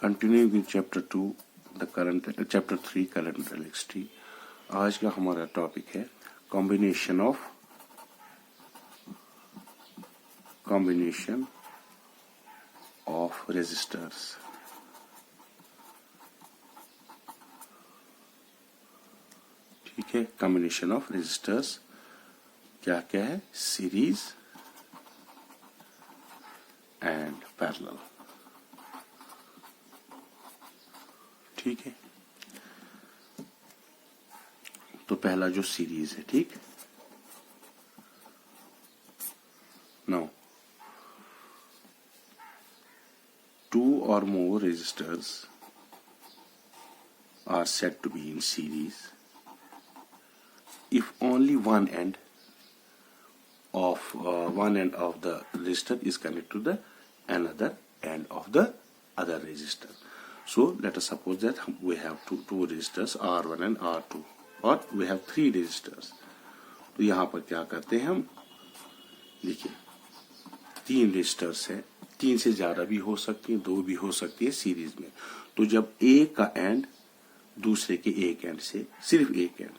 Continue with chapter 2 the current chapter 3 current electricity. आज का हमारा टॉपिक है कॉम्बिनेशन ऑफ रेजिस्टर्स। ठीक है, कॉम्बिनेशन ऑफ रेजिस्टर्स क्या क्या है? Series and parallel. ठीक है, तो पहला जो सीरीज है, ठीक, now two or more resistors are said to be in series if only one end of the resistor is connected to the another end of the other resistor. So let us suppose that we have two resistors R1 and R2 or we have three resistors. तो यहाँ पर क्या करते हैं हम? देखिए, तीन resistors है, तीन से ज्यादा भी हो सकती है, दो भी हो सकती है सीरीज में। तो जब एक का एंड दूसरे के एक एंड से, सिर्फ एक एंड,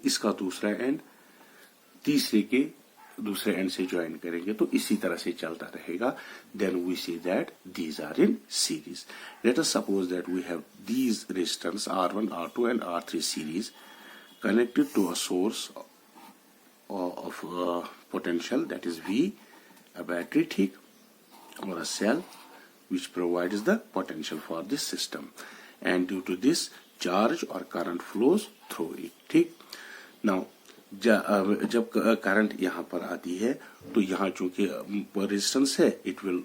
इसका दूसरा एंड तीसरे के दूसरे एंड से ज्वाइन करेंगे तो इसी तरह से चलता रहेगा। Then we see that these are in series. Let us suppose that we have these resistance R1, R2 and R3 series connected to a source of potential, that is V, a battery, ठीक, or a cell which provides the potential for this system, and due to this charge or current flows through it. ठीक, now जब current यहाँ पर आती है तो यहाँ चूंकि रेजिस्टेंस है, इट विल,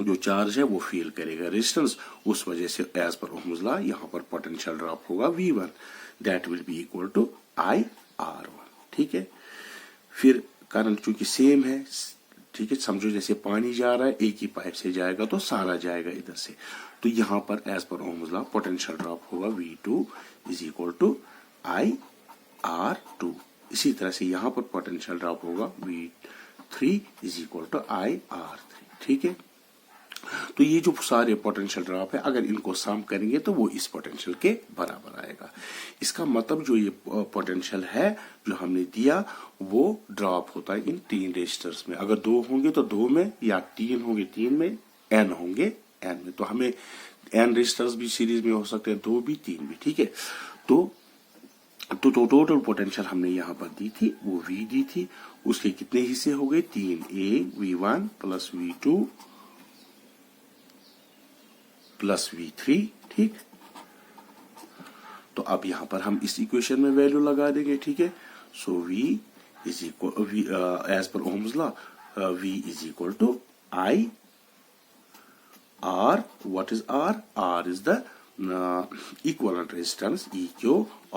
जो चार्ज है वो फील करेगा रेजिस्टेंस, उस वजह से एज पर ओहम्स लॉ यहाँ पर पोटेंशियल ड्रॉप होगा V1, that will be equal to IR1। ठीक है, फिर करंट चूंकि सेम है, ठीक है, समझो जैसे पानी जा रहा है, एक ही पाइप से जाएगा तो सारा जाएगा इधर से, तो यहाँ पर as per Ohm's law potential drop होगा V2 is equal to IR2। इसी तरह से यहाँ पर पोटेंशियल ड्रॉप होगा V3 is equal to IR3। ठीक है, तो ये जो सारे पोटेंशियल ड्रॉप है, अगर इनको सम करेंगे तो वो इस पोटेंशियल के बराबर आएगा। इसका मतलब जो ये पोटेंशियल है जो हमने दिया वो ड्रॉप होता है इन तीन रेजिस्टर्स में। अगर दो होंगे तो दो में, या तीन होंगे तीन में, n होंगे n में, तो हमें n रेजिस्टर्स भी सीरीज में हो सकते हैं, दो भी तीन भी। ठीक है, तो टोटल पोटेंशियल हमने यहाँ पर दी थी वो V दी थी, उसके कितने हिस्से हो गए? तीन, A V1 plus V2 plus V3। ठीक, तो अब यहां पर हम इस इक्वेशन में वैल्यू लगा देंगे। ठीक है, so V is equal, as per Ohm's law, V is equal to I R। What is R? R is the equivalent resistance EQ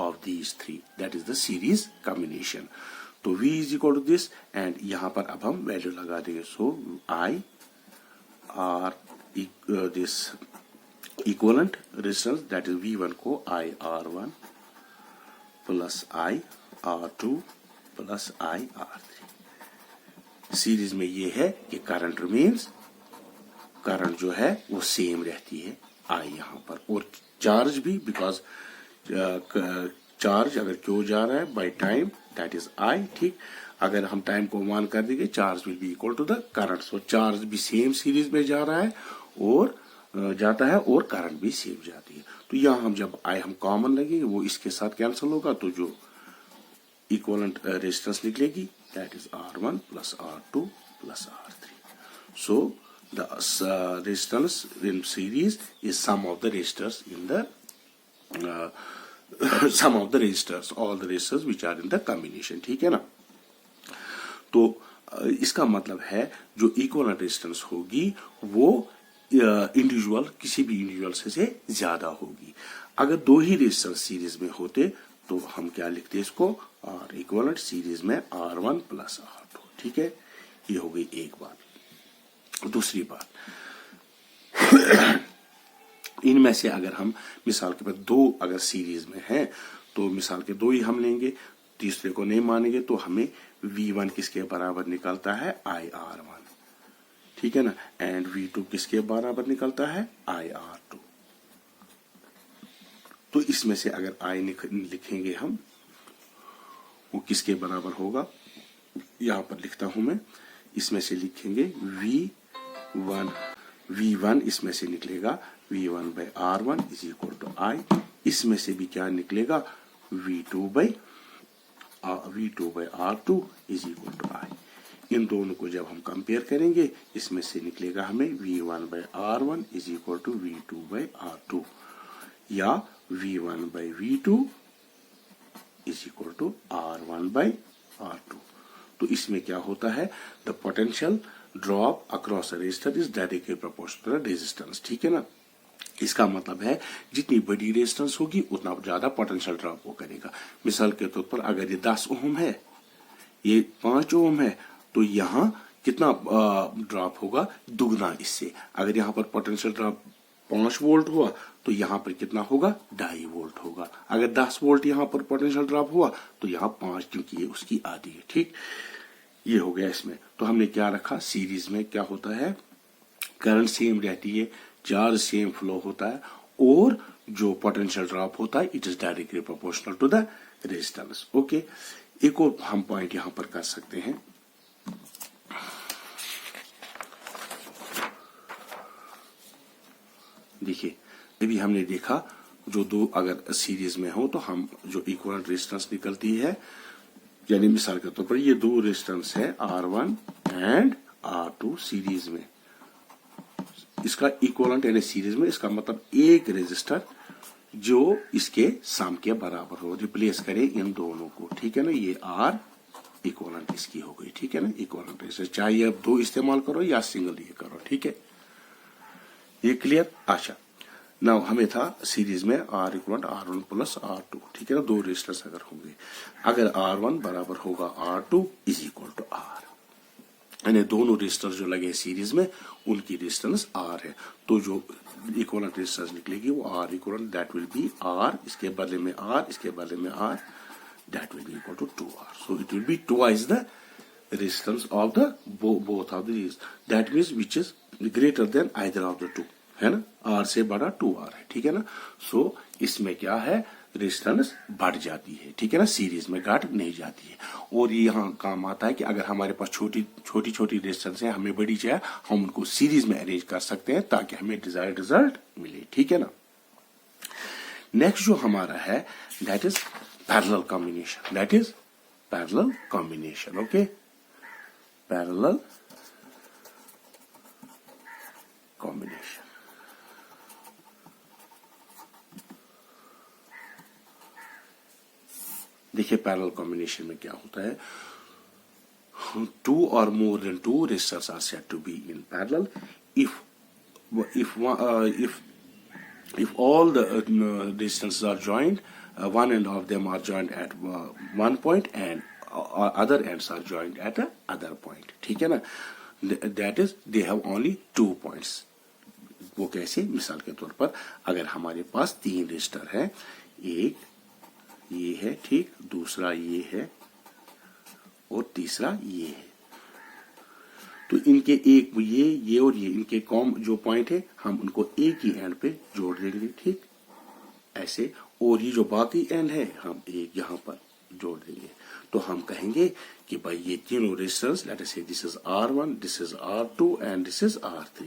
of these three, that is the series combination. तो V is equal to this, and यहाँ पर अब हम value लगा देंगे। सो I R this equivalent resistance, that is V1 को IR1 plus IR2 plus IR3। Series में ये है कि करंट रिमेन्स, करंट जो है वो सेम रहती है I यहाँ पर, और चार्ज भी, बिकॉज चार्ज अगर क्यों जा रहा है by time, that is I। ठीक, अगर हम टाइम को 1 कर देंगे, charge will be equal to the current. So charge भी सेम सीरीज में जा रहा है और जाता है, और करंट भी सेम जाती है। तो यहाँ हम जब I हम कॉमन लगेंगे वो इसके साथ कैंसिल होगा, तो जो इक्विवेलेंट रेजिस्टेंस निकलेगी that is R1 plus R2 plus R3। So the resistance in series is sum of the resistors in the sum of the resistors, all the resistors which are in the combination। ठीक है ना, तो इसका मतलब है जो equivalent resistance होगी वो इंडिविजुअल, किसी भी इंडिविजुअल से ज्यादा होगी। अगर दो ही रेजिस्टेंस सीरीज में होते तो हम क्या लिखते इसको? R इक्विवेलेंट, सीरीज में R1 प्लस R2। ठीक है, ये हो गई एक बात। दूसरी बात, इनमें से अगर हम मिसाल के बाद दो अगर सीरीज में हैं तो मिसाल के दो ही हम लेंगे, तीसरे को नहीं मानेंगे, तो हमें V1 किसके बराबर निकलता है? IR1। ठीक है ना, एंड V2 किसके बराबर निकलता है, IR2। तो इसमें से अगर I लिखेंगे हम, वो किसके बराबर होगा, यहां पर लिखता हूं मैं, इसमें से लिखेंगे V1 इसमें से निकलेगा V1/R1 is equal to I। इसमें से भी क्या निकलेगा, V2/R2 is equal to I। इन दोनों को जब हम कंपेयर करेंगे, इसमें से निकलेगा हमें V1/R1 is equal to V2/R2 या V1/V2 is equal to R1/R2। तो इसमें क्या होता है, the potential drop across a resistor is directly proportional resistance. ठीक है ना, इसका मतलब है जितनी बड़ी रेजिस्टेंस होगी उतना ज्यादा पोटेंशियल ड्रॉप वो करेगा। मिसाल के तौर पर अगर ये 10 ओम है, ये 5 ओम है, तो यहाँ कितना ड्रॉप होगा, दुगना इससे। अगर यहाँ पर पोटेंशियल ड्रॉप 5 वोल्ट हुआ तो यहाँ पर कितना होगा, 2.5 वोल्ट होगा। अगर 10 वोल्ट यहाँ पर पोटेंशियल ड्रॉप हुआ तो यहाँ 5, क्योंकि ये उसकी आधी है। ठीक, ये हो गया इसमें। तो हमने क्या रखा, सीरीज में क्या होता है, करंट सेम रहती है, चार्ज सेम फ्लो होता है, और जो पोटेंशियल ड्रॉप होता है it is directly proportional to the resistance. Okay, एक और हम पॉइंट यहां पर कर सकते हैं। देखिए, अभी हमने देखा जो दो अगर सीरीज में हो तो हम जो इक्विवेलेंट रेजिस्टेंस निकलती है, यानी मिसाल के तौर पर ये दो रेजिस्टेंस है R1 एंड R2 सीरीज में, इसका इक्विवेलेंट यानी सीरीज में, इसका मतलब एक रेजिस्टर जो इसके सम के बराबर हो, रिप्लेस करें इन दोनों को। ठीक है ना, ये R इक्विवेलेंट इसकी हो गई। ठीक है ना, इक्विवेलेंट रेजिस्टर, चाहे आप 2 इस्तेमाल करो या सिंगल ये करो। ठीक है, ये क्लियर। अच्छा, नाउ हमें था सीरीज में R equivalent R1 plus R2। ठीक है ना, 2 रेजिस्टर्स अगर होंगे, अगर R1 बराबर होगा R2 is equal to R, यानी दोनों रेजिस्टर जो लगे सीरीज में उनकी रेजिस्टेंस R है, तो जो इक्वलेंट रेजिस्टेंस निकलेगी वो R equivalent, that will be R, इसके बदले में R, इसके बदले में R, that will be equal to 2R। So it will be twice the resistance of the both of the resistance, that means which is greater than either of the two, है ना, R से बड़ा 2R है। ठीक है ना, सो इसमें क्या है, रेजिस्टेंस बढ़ जाती है। ठीक है ना, सीरीज में घट नहीं जाती है। और ये यहाँ काम आता है कि अगर हमारे पास छोटी छोटी रेजिस्टेंस है, हमें बड़ी चाहिए, हम उनको सीरीज में अरेंज कर सकते हैं ताकि हमें डिजायर्ड रिजल्ट मिले। ठीक है ना, नेक्स्ट जो हमारा है that is parallel combination, that is parallel combination. Okay, parallel combination. देखिए, पैरेलल कॉम्बिनेशन में क्या होता है, 2 or more than 2 resistors are said to be in parallel if all the resistances are joined, one end of them are joined at one point and other ends are joined at a other point. ठीक है ना, that is they have only 2 points. वो कैसे, मिसाल के तौर पर अगर हमारे पास 3 रेजिस्टर है, एक ये है, ठीक, दूसरा ये है और तीसरा ये है, तो इनके एक ये और ये इनके कॉम जो पॉइंट है हम उनको एक ही एंड पे जोड़ देंगे। ठीक, ऐसे, और ये जो बाकी एंड है हम एक यहाँ पर जोड़ देंगे। तो हम कहेंगे कि भाई ये तीनों रेजिस्टेंस, लेट अस से this is R1, this is R2 and this is R3,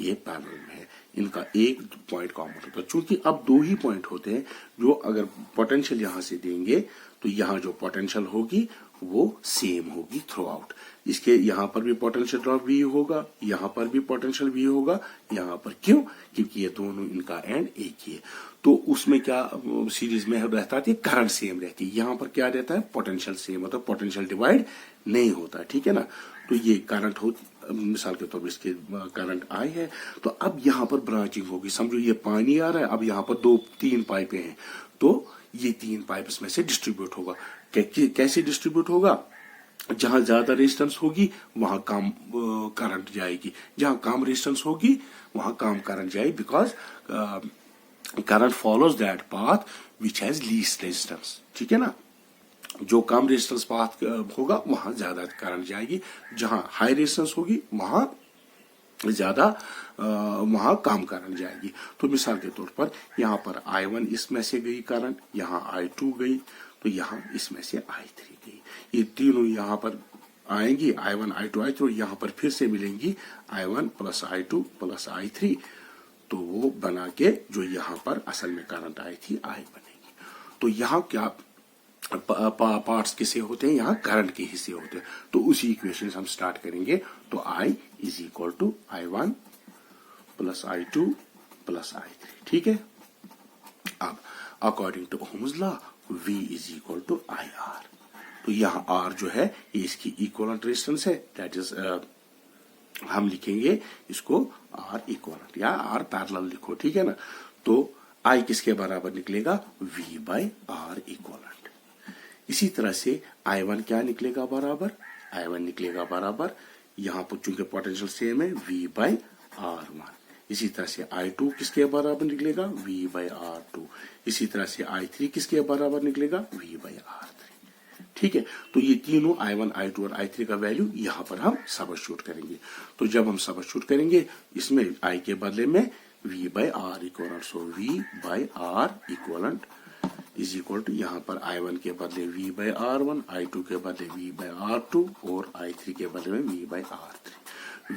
ये पैरेलल में है, इनका एक पॉइंट कॉमन होता है। चूंकि अब 2 ही पॉइंट होते हैं, जो अगर पोटेंशियल यहां से देंगे तो यहाँ जो पोटेंशियल होगी वो सेम होगी थ्रू आउट। इसके यहाँ पर भी पोटेंशियल ड्रॉप V होगा, यहाँ पर भी पोटेंशियल V होगा, यहाँ पर क्यों, क्योंकि ये दोनों इनका एंड एक ही है। तो उसमें क्या सीरीज में रहता है, करंट सेम रहती है, यहाँ पर क्या रहता है, पोटेंशियल सेम, मतलब पोटेंशियल डिवाइड नहीं होता। ठीक है ना, तो ये करंट हो, मिसाल के तौर पर इसके करंट I है, तो अब यहाँ पर ब्रांचिंग होगी, समझो ये पानी आ रहा है, अब यहाँ पर 2-3 पाइपें हैं, तो ये 3 पाइप इसमें से डिस्ट्रीब्यूट होगा। कैसे डिस्ट्रीब्यूट होगा, जहां ज्यादा रेजिस्टेंस होगी वहां कम करंट जाएगी, जहां कम रेजिस्टेंस होगी वहां कम करंट जाएगी, because current follows that path which has least resistance. ठीक है ना, जो कम रेजिस्टेंस पाथ होगा वहां ज्यादा करंट जाएगी, जहां हाई रेजिस्टेंस होगी वहां ज्यादा वहां काम करंट जाएगी। तो मिसाल के तौर पर यहाँ पर I1 इसमें से गई करंट, यहाँ I2 गई, तो यहाँ इसमें से I3 गई। ये तीनों यहाँ पर आएंगी, I1 I2 I3, और यहाँ पर फिर से मिलेंगी I1 plus I2 plus I3, तो वो बना के जो यहाँ पर असल में करंट आई थी I बनेगी। तो यहाँ क्या पार्ट्स किसे होते हैं, यहाँ करंट के हिस्से होते हैं। तो उसी इक्वेशन से हम स्टार्ट करेंगे। तो I is equal to I1 plus I2 plus I3, ठीक है। अब according to Ohm's law V is equal to IR। तो यहाँ R जो है ये इसकी इक्विवेलेंट रेजिस्टेंस है, दैट इज हम लिखेंगे इसको R इक्विवेलेंट या R पैरेलल लिखो, ठीक है ना। तो I किसके बराबर निकलेगा, V बाई R इक्विवेलेंट। इसी तरह से I1 क्या निकलेगा बराबर, I1 निकलेगा बराबर, यहाँ पर चूंकि पोटेंशियल सेम है, V बाई R1। इसी तरह से I2 किसके बराबर निकलेगा, V बाई R2। इसी तरह से I3 किसके बराबर निकलेगा, V बाई R3, ठीक है। तो ये तीनों I1 I2 और I3 का वैल्यू यहाँ पर हम सबस्टिट्यूट करेंगे। तो जब हम सबस्टिट्यूट करेंगे इसमें I के बदले में V by R equivalent, so V by R equivalent is equal to यहाँ पर I1 के बदले V बाई R1, I2 के बदले V बाई R2 और I3 के बदले में V by R3।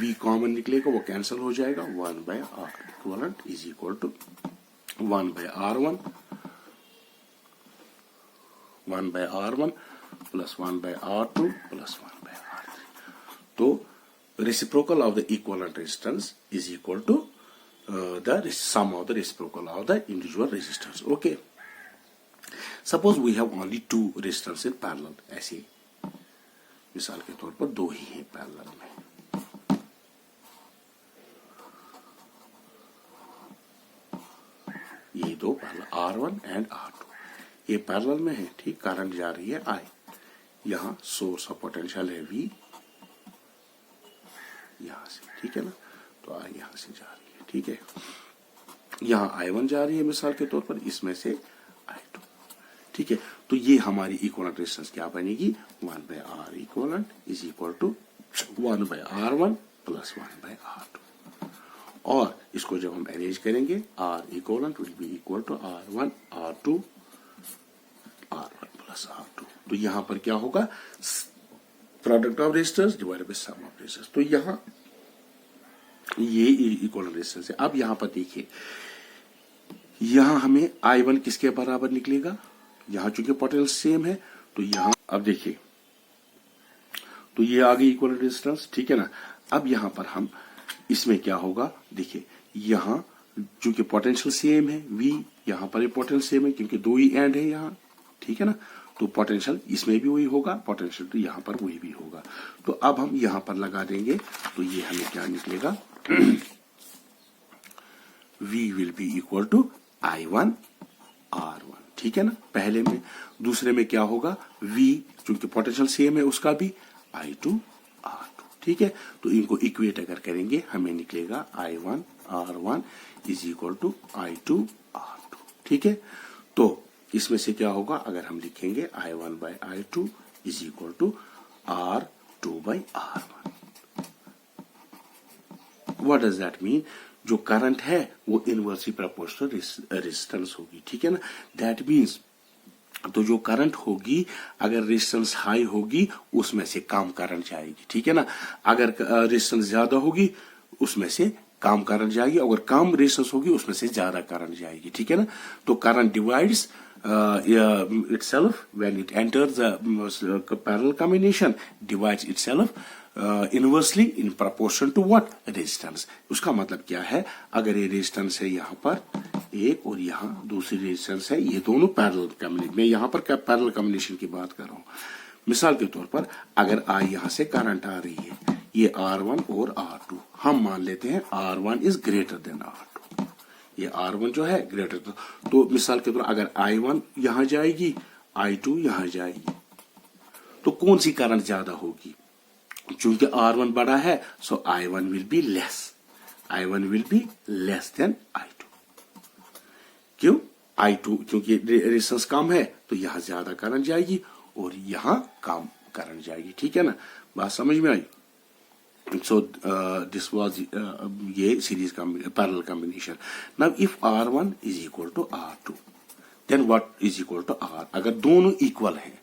V common निकलेगा, वो कैंसिल हो जाएगा, 1 by R equivalent is equal to 1 by R1 plus 1 by R2 plus 1 by R3। तो reciprocal of the equivalent resistance is equal to the sum of the reciprocal of the individual resistance. Okay, suppose we have only two resistance in parallel, ऐसे मिसाल के तौर पर दो ही हैं parallel में। ये दो पैरेलल R1 एंड R2 ये पैरेलल में है, ठीक। करंट जा रही है I, यहाँ सोर्स ऑफ पोटेंशियल है V यहां से, ठीक है ना। तो I यहां से जा रही है, ठीक है। यहाँ I1 जा रही है मिसाल के तौर पर, इसमें से I2, ठीक है। तो ये हमारी इक्विवेलेंट रेजिस्टेंस क्या बनेगी, 1 by R equivalent is equal to 1 by R1 plus 1 by R2। और इसको जब हम अरेंज करेंगे, R equivalent will be equal to R1 R2 plus R2। तो यहां पर क्या होगा, product of resistance divided by sum of resistance. तो यहां ये इक्विवेलेंट रेजिस्टेंस है। अब यहां पर देखिए, यहां हमें I1 किसके बराबर निकलेगा, यहां चूंकि पोटेंशियल सेम है, तो यहां अब देखिए, तो ये आ गई इक्विवेलेंट रेजिस्टेंस, ठीक है ना। अब यहां पर हम इसमें क्या होगा, देखिए यहां चूंकि पोटेंशियल सेम है V, यहां पर पोटेंशियल सेम है क्योंकि दो ही एंड है यहां, ठीक है ना। तो पोटेंशियल इसमें भी वही होगा, पोटेंशियल तो यहां पर वही भी होगा। तो अब हम यहां पर लगा देंगे, तो ये हमें क्या निकलेगा V will be equal to I1 R1, ठीक है ना, पहले में। दूसरे में क्या होगा, V चूंकि पोटेंशियल सेम है उसका भी I2 R2, ठीक है। तो इनको इक्वेट अगर करेंगे हमें निकलेगा I1 R1 is equal to I2 R2, ठीक है। तो इसमें से क्या होगा, अगर हम लिखेंगे I1 by I2 is equal to R2 by R1। What does that mean, जो करंट है वो इनवर्सली प्रोपोर्शनल रेजिस्टेंस होगी, ठीक है ना। दैट मीन्स, तो जो करंट होगी अगर रेजिस्टेंस हाई होगी उसमें से कम करंट जाएगी, ठीक है ना। अगर रेजिस्टेंस ज्यादा होगी उसमें से कम करंट जाएगी, अगर कम रेजिस्टेंस होगी उसमें से ज्यादा करंट जाएगी, ठीक है ना। तो current divides itself when it enters the parallel combination, divides itself inversely in proportion to what, resistance। उसका मतलब क्या है, अगर ये रेजिस्टेंस है यहाँ पर एक और यहाँ दूसरी रेजिस्टेंस है, ये दोनों पैरेलल कॉम्बिनेशन, मैं यहाँ पर पैरेलल कॉम्बिनेशन की बात कर रहा हूँ। मिसाल के तौर पर अगर I यहाँ से करंट आ रही है, ये R1 और R2, हम मान लेते हैं R1 is greater then R2, ये R1 जो है ग्रेटर, तो मिसाल के तौर अगर I1 यहां जाएगी, I2 यहां जाएगी, तो कौन सी करंट ज्यादा होगी, चूंकि R1 बड़ा है, सो I1 will be less, I1 will be less than I2। क्यों, I2 क्योंकि रेजिस्टेंस कम है तो यहां ज्यादा करंट जाएगी और यहां कम करंट जाएगी, ठीक है ना। बात समझ में आई। So this was ये series parallel combination. Now if R1 is equal to R2, then what is equal to R? अगर दोनों equal हैं,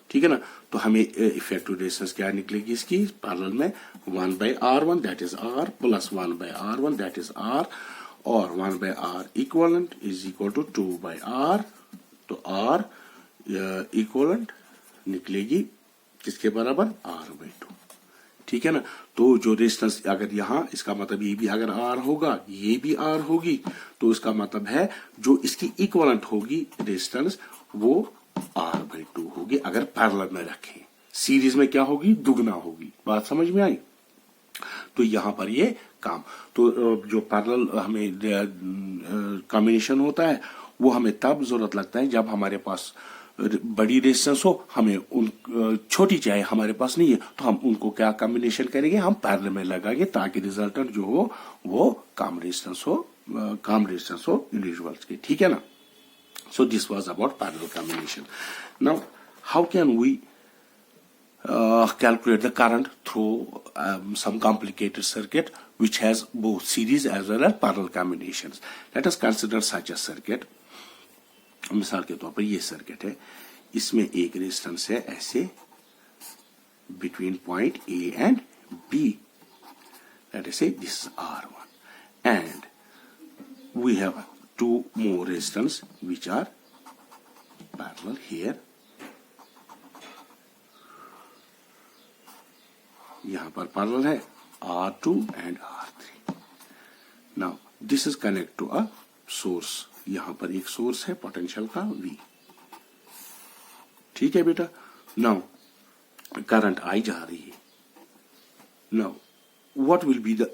ठीक है ना, तो हमें इफेक्टिव रेजिस्टेंस क्या निकलेगी इसकी पैरेलल में 1/R1 that is R plus 1/R1 that is R और 1/R equivalent is equal to 2/R. तो R इक्वलेंट निकलेगी किसके बराबर R/2. ठीक है ना. तो जो रेजिस्टेंस अगर यहाँ इसका मतलब ये भी अगर R होगा ये भी R होगी तो इसका मतलब है जो इसकी इक्वलेंट होगी रेजिस्टेंस वो R/2 होगी अगर पैरेलल में रखें. सीरीज में क्या होगी दुगना होगी. बात समझ में आई. तो यहां पर ये काम तो जो पैरेलल हमें कॉम्बिनेशन होता है वो हमें तब जरूरत लगता है जब हमारे पास बड़ी रेजिस्टेंस हो. हमें उन छोटी चाहे हमारे पास नहीं है तो हम उनको क्या कॉम्बिनेशन करेंगे हम पैरेलल में लगाएंगे ताकि रिजल्टेंट जो हो वो कम रेजिस्टेंस हो इंडिविजुअल्स की. ठीक है ना. So this was about parallel combination. Now, how can we calculate the current through some complicated circuit which has both series as well as parallel combinations? Let us consider such a circuit. मिसाल के तौर पर ये circuit है. इसमें एक resistance है ऐसे between point A and B. Let us say this is R1, and we have two more resistors which are parallel here. यहां पर parallel है R2 and R3. Now this is connect to a source. यहां पर एक source है potential का V. ठीक है बेटा. Now करंट I जा रही है. Now what will be the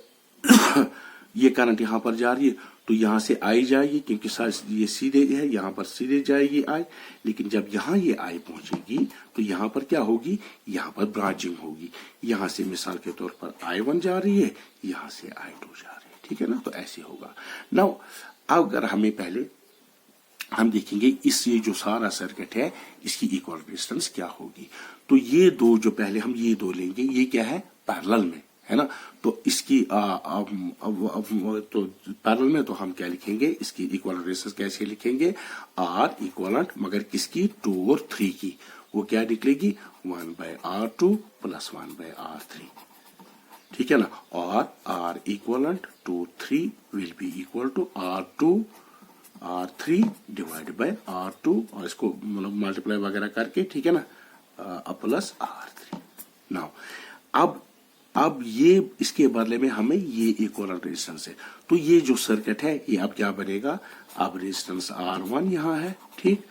ये करंट यहां पर जा रही है तो यहां से I जाएगी क्योंकि ये सीधे है यहां पर सीधे जाएगी I. लेकिन जब यहां ये I पहुंचेगी तो यहां पर क्या होगी यहां पर ब्रांचिंग होगी. यहां से मिसाल के तौर पर I1 जा रही है यहां से I2 जा रही है. ठीक है ना. तो ऐसे होगा. नाउ अगर हमें पहले हम देखेंगे इस ये जो सारा सर्किट है इसकी इक्वल रेजिस्टेंस क्या होगी. तो ये दो जो पहले हम ये दो लेंगे ये क्या है पैरेलल में है ना. तो इसकी तो पैरेलल में तो हम क्या लिखेंगे इसकी इक्वल रेजिस्टेंस कैसे लिखेंगे R इक्वलेंट मगर किसकी 2 और 3 की. वो क्या निकलेगी 1/R2 प्लस 1/R3. ठीक है ना. और R equivalent 2 3 will be equal to R3 divided by R2 और इसको मतलब मल्टीप्लाई वगैरह करके ठीक है ना प्लस R3. नाउ अब ये इसके बदले में हमें ये इक्वलेंट रेजिस्टेंस है. तो ये जो सर्किट है ये अब क्या बनेगा अब रेजिस्टेंस R1 यहां है. ठीक.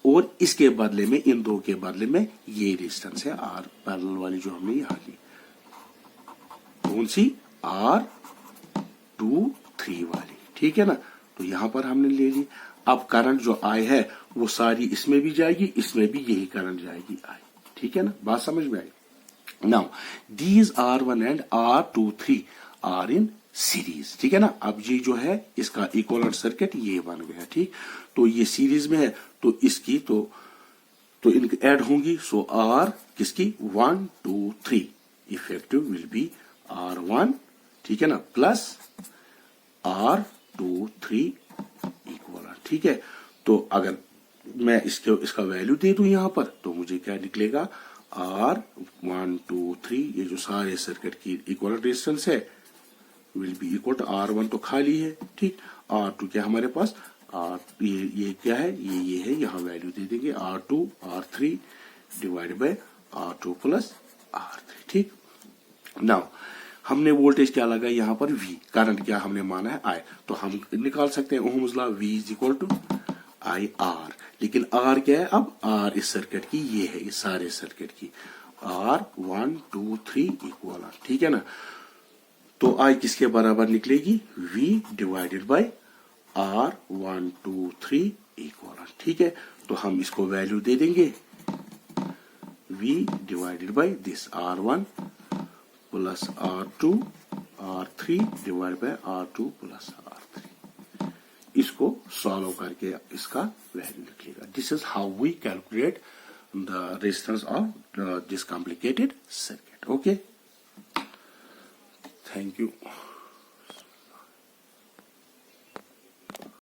और इसके बदले में इन दो के बदले में ये रेजिस्टेंस है R पैरेलल वाली जो हमने यहां ली. कौन सी R2 3 वाली. ठीक है ना. तो यहां पर हमने ले ली. अब करंट जो I है वो सारी इसमें भी जाएगी इसमें भी यही करंट जाएगी I. ठीक है ना. बात समझ में आई. Now these R1 and R23 are in series. ठीक है ना. अब ये जो है इसका इक्विवेलेंट सर्किट ये बन गया. ठीक. तो ये सीरीज में है तो इसकी तो इनकी ऐड होंगी. सो R किसकी 1 2 3 इफेक्टिव विल बी R1 ठीक है ना प्लस R2 3 इक्विवेलेंट. ठीक है. तो अगर मैं इसका वैल्यू दे दूं यहां पर तो मुझे क्या निकलेगा R1 2 3 ये जो सारे सर्किट की इक्वलेंट रेजिस्टेंस है will be equal to R1 तो खाली है. ठीक. R2 क्या हमारे पास ये क्या है ये है यहां वैल्यू दे देंगे R2 R3 divide by R2 plus R3. ठीक. नाउ हमने वोल्टेज क्या लगा यहां पर V. करंट क्या हमने माना है I. तो हम निकाल सकते हैं Ohm's law V is equal to IR. लेकिन R क्या है अब R इस सर्किट की ये है इस सारे सर्किट की R1 2 3 इक्वल. ठीक है ना. तो I किसके बराबर निकलेगी V divided bye R1 2 3 equal. ठीक है. तो हम इसको वैल्यू दे देंगे V divided by this R1 plus R2 R3 divide by R2 plus R3. इसको सॉल्व करके इसका वैल्यू निकलेगा. This is how we calculate the resistance of this complicated circuit. Okay. Thank you.